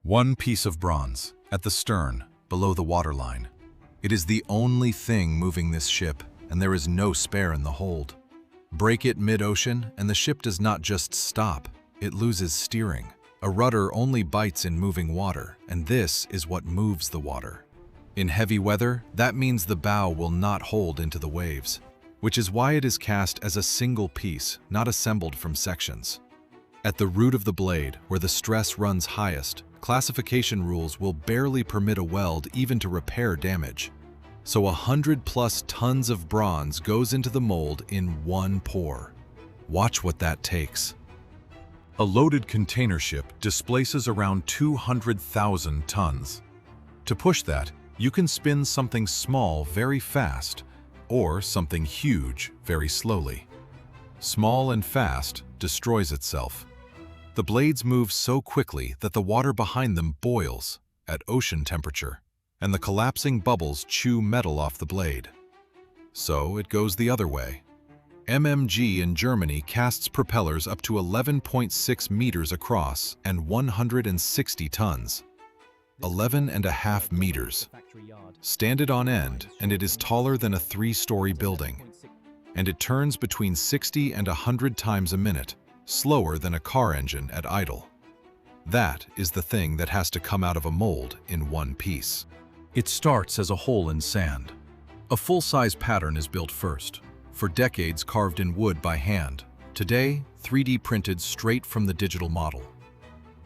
One piece of bronze, at the stern, below the waterline. It is the only thing moving this ship, and there is no spare in the hold. Break it mid-ocean, and the ship does not just stop, it loses steering. A rudder only bites in moving water, and this is what moves the water. In heavy weather, that means the bow will not hold into the waves, which is why it is cast as a single piece, not assembled from sections. At the root of the blade, where the stress runs highest, classification rules will barely permit a weld even to repair damage. So 100+ tons of bronze goes into the mold in one pour. Watch what that takes. A loaded container ship displaces around 200,000 tons. To push that, you can spin something small very fast, or something huge very slowly. Small and fast destroys itself. The blades move so quickly that the water behind them boils at ocean temperature, and the collapsing bubbles chew metal off the blade. So it goes the other way. MMG in Germany casts propellers up to 11.6 meters across and 160 tons. 11.5 meters. Stand it on end, and it is taller than a 3-story building. And it turns between 60 and 100 times a minute, slower than a car engine at idle. That is the thing that has to come out of a mold in one piece. It starts as a hole in sand. A full-size pattern is built first, for decades carved in wood by hand. Today, 3D printed straight from the digital model.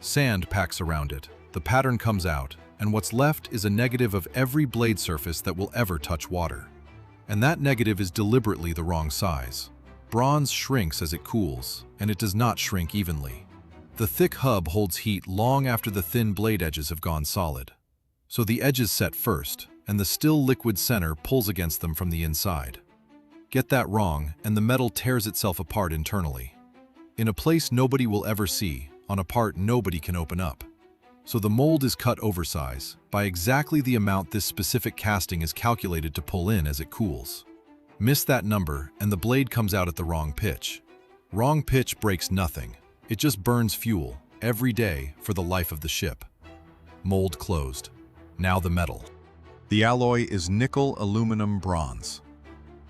Sand packs around it, the pattern comes out, and what's left is a negative of every blade surface that will ever touch water. And that negative is deliberately the wrong size. Bronze shrinks as it cools, and it does not shrink evenly. The thick hub holds heat long after the thin blade edges have gone solid. So the edges set first, and the still liquid center pulls against them from the inside. Get that wrong, and the metal tears itself apart internally. In a place nobody will ever see, on a part nobody can open up. So the mold is cut oversize, by exactly the amount this specific casting is calculated to pull in as it cools. Miss that number, and the blade comes out at the wrong pitch. Wrong pitch breaks nothing. It just burns fuel, every day, for the life of the ship. Mold closed. Now the metal. The alloy is nickel, aluminum, bronze.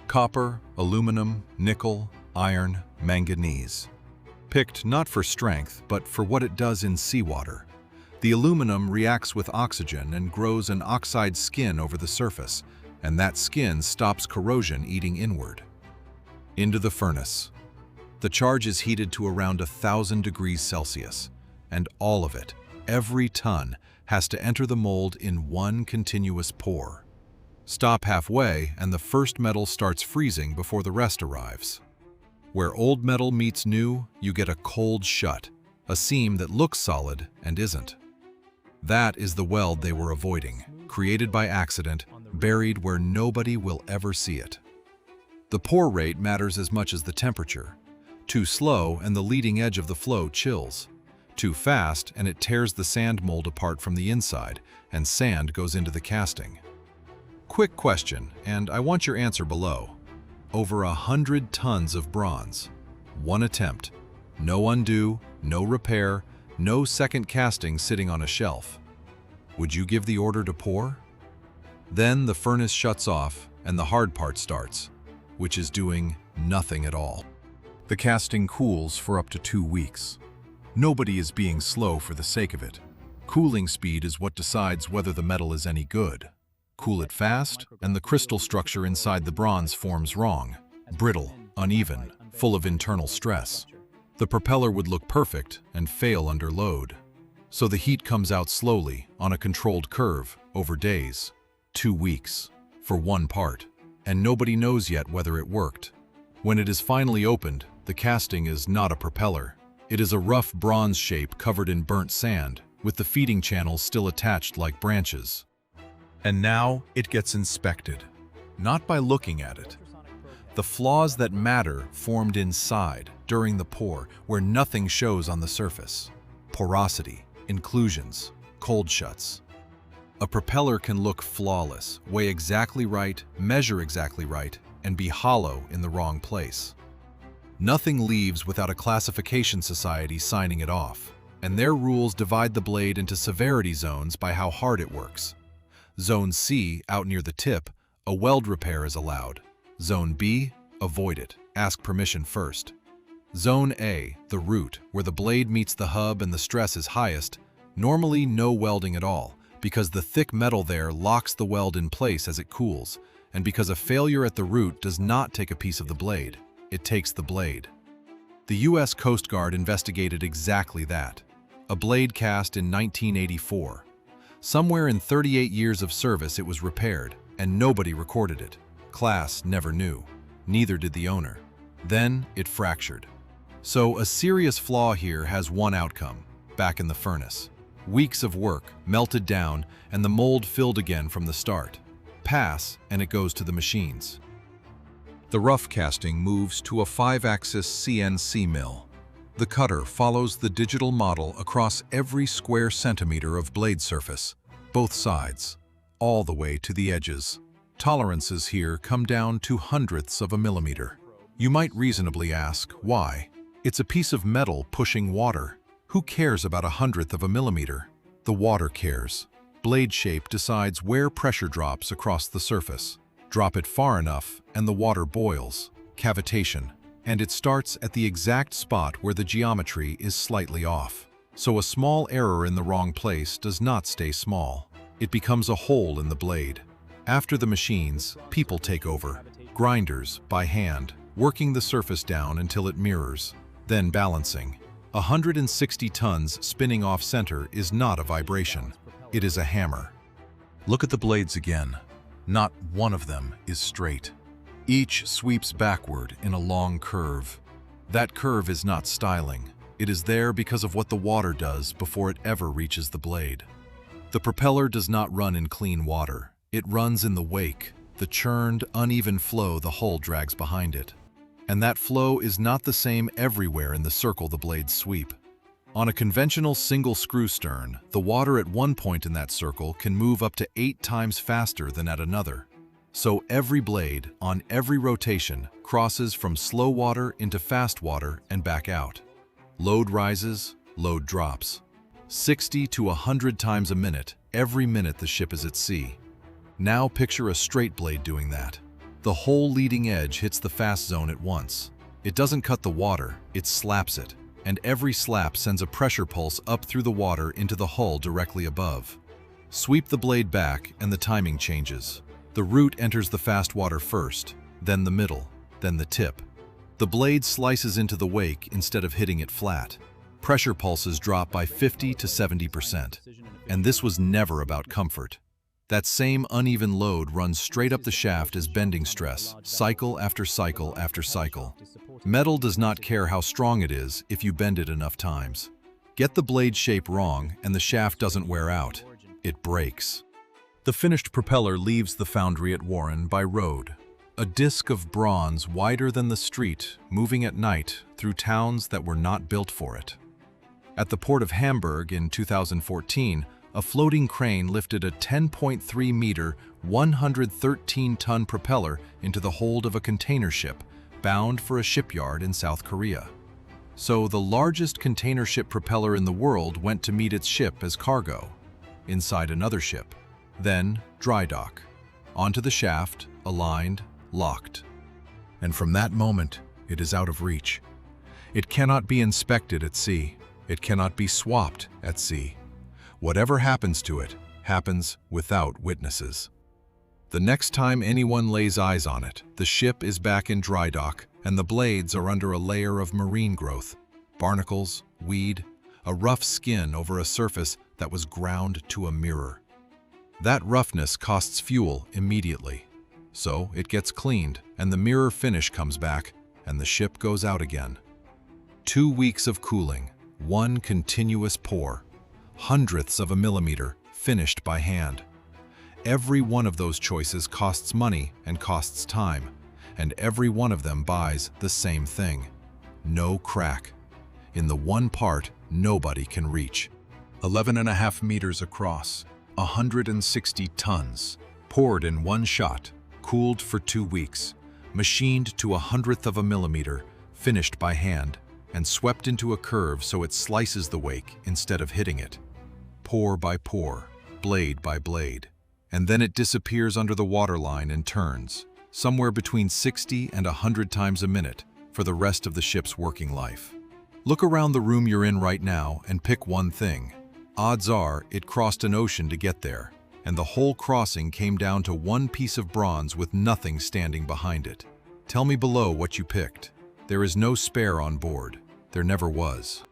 Copper, aluminum, nickel, iron, manganese. Picked not for strength, but for what it does in seawater. The aluminum reacts with oxygen and grows an oxide skin over the surface, and that skin stops corrosion eating inward. Into the furnace. The charge is heated to around 1,000 degrees Celsius, and all of it, every ton, has to enter the mold in one continuous pour. Stop halfway, and the first metal starts freezing before the rest arrives. Where old metal meets new, you get a cold shut, a seam that looks solid and isn't. That is the weld they were avoiding, created by accident, buried where nobody will ever see it. The pour rate matters as much as the temperature. Too slow, and the leading edge of the flow chills. Too fast, and it tears the sand mold apart from the inside, and sand goes into the casting. Quick question, and I want your answer below. Over 100 tons of bronze. One attempt. No undo, no repair, no second casting sitting on a shelf. Would you give the order to pour? Then the furnace shuts off, and the hard part starts, which is doing nothing at all. The casting cools for up to 2 weeks. Nobody is being slow for the sake of it. Cooling speed is what decides whether the metal is any good. Cool it fast, and the crystal structure inside the bronze forms wrong, brittle, uneven, full of internal stress. The propeller would look perfect and fail under load. So the heat comes out slowly, on a controlled curve, over days. 2 weeks, for one part, and nobody knows yet whether it worked. When it is finally opened, the casting is not a propeller. It is a rough bronze shape covered in burnt sand, with the feeding channels still attached like branches. And now it gets inspected, not by looking at it. The flaws that matter formed inside, during the pour, where nothing shows on the surface. Porosity, inclusions, cold shuts. A propeller can look flawless, weigh exactly right, measure exactly right, and be hollow in the wrong place. Nothing leaves without a classification society signing it off. and their rules divide the blade into severity zones by how hard it works. Zone C, out near the tip, a weld repair is allowed. Zone B, avoid it. Ask permission first. Zone A, the root, where the blade meets the hub and the stress is highest, normally no welding at all, because the thick metal there locks the weld in place as it cools, and because a failure at the root does not take a piece of the blade, it takes the blade. The U.S. Coast Guard investigated exactly that. A blade cast in 1984. Somewhere in 38 years of service it was repaired, and nobody recorded it. Class never knew. Neither did the owner. Then it fractured. So a serious flaw here has one outcome: back in the furnace. Weeks of work, melted down, and the mold filled again from the start. Pass, and it goes to the machines. The rough casting moves to a 5-axis CNC mill. The cutter follows the digital model across every square centimeter of blade surface, both sides, all the way to the edges. Tolerances here come down to hundredths of a millimeter. You might reasonably ask, why? It's a piece of metal pushing water. Who cares about 1/100th of a millimeter? The water cares. Blade shape decides where pressure drops across the surface. Drop it far enough and the water boils. Cavitation. And it starts at the exact spot where the geometry is slightly off. So a small error in the wrong place does not stay small. It becomes a hole in the blade. After the machines, people take over. Grinders, by hand, working the surface down until it mirrors. Then balancing. 160 tons spinning off center is not a vibration. It is a hammer. Look at the blades again. Not one of them is straight. Each sweeps backward in a long curve. That curve is not styling. It is there because of what the water does before it ever reaches the blade. The propeller does not run in clean water. It runs in the wake, the churned, uneven flow the hull drags behind it. And that flow is not the same everywhere in the circle the blades sweep. On a conventional single screw stern, the water at one point in that circle can move up to 8 times faster than at another. So every blade, on every rotation, crosses from slow water into fast water and back out. Load rises, load drops. 60 to 100 times a minute, every minute the ship is at sea. Now picture a straight blade doing that. The whole leading edge hits the fast zone at once. It doesn't cut the water, it slaps it. And every slap sends a pressure pulse up through the water into the hull directly above. Sweep the blade back and the timing changes. The root enters the fast water first, then the middle, then the tip. The blade slices into the wake instead of hitting it flat. Pressure pulses drop by 50 to 70%. And this was never about comfort. That same uneven load runs straight up the shaft as bending stress, cycle after cycle after cycle. Metal does not care how strong it is if you bend it enough times. Get the blade shape wrong and the shaft doesn't wear out. It breaks. The finished propeller leaves the foundry at Waren by road. A disc of bronze wider than the street, moving at night through towns that were not built for it. At the port of Hamburg in 2014, a floating crane lifted a 10.3-meter, 113-ton propeller into the hold of a container ship bound for a shipyard in South Korea. So the largest container ship propeller in the world went to meet its ship as cargo, inside another ship. Then dry dock. Onto the shaft, aligned, locked. And from that moment, it is out of reach. It cannot be inspected at sea. It cannot be swapped at sea. Whatever happens to it, happens without witnesses. The next time anyone lays eyes on it, the ship is back in dry dock, and the blades are under a layer of marine growth, barnacles, weed, a rough skin over a surface that was ground to a mirror. That roughness costs fuel immediately. So it gets cleaned, and the mirror finish comes back, and the ship goes out again. 2 weeks of cooling, one continuous pour. Hundredths of a millimeter, finished by hand. Every one of those choices costs money and costs time, and every one of them buys the same thing. No crack. In the one part nobody can reach. 11.5 meters across, 160 tons, poured in one shot, cooled for 2 weeks, machined to 100th of a millimeter, finished by hand, and swept into a curve so it slices the wake instead of hitting it. Pore by pore, blade by blade. And then it disappears under the waterline and turns, somewhere between 60 and 100 times a minute, for the rest of the ship's working life. Look around the room you're in right now and pick one thing. Odds are it crossed an ocean to get there, and the whole crossing came down to one piece of bronze with nothing standing behind it. Tell me below what you picked. There is no spare on board. There never was.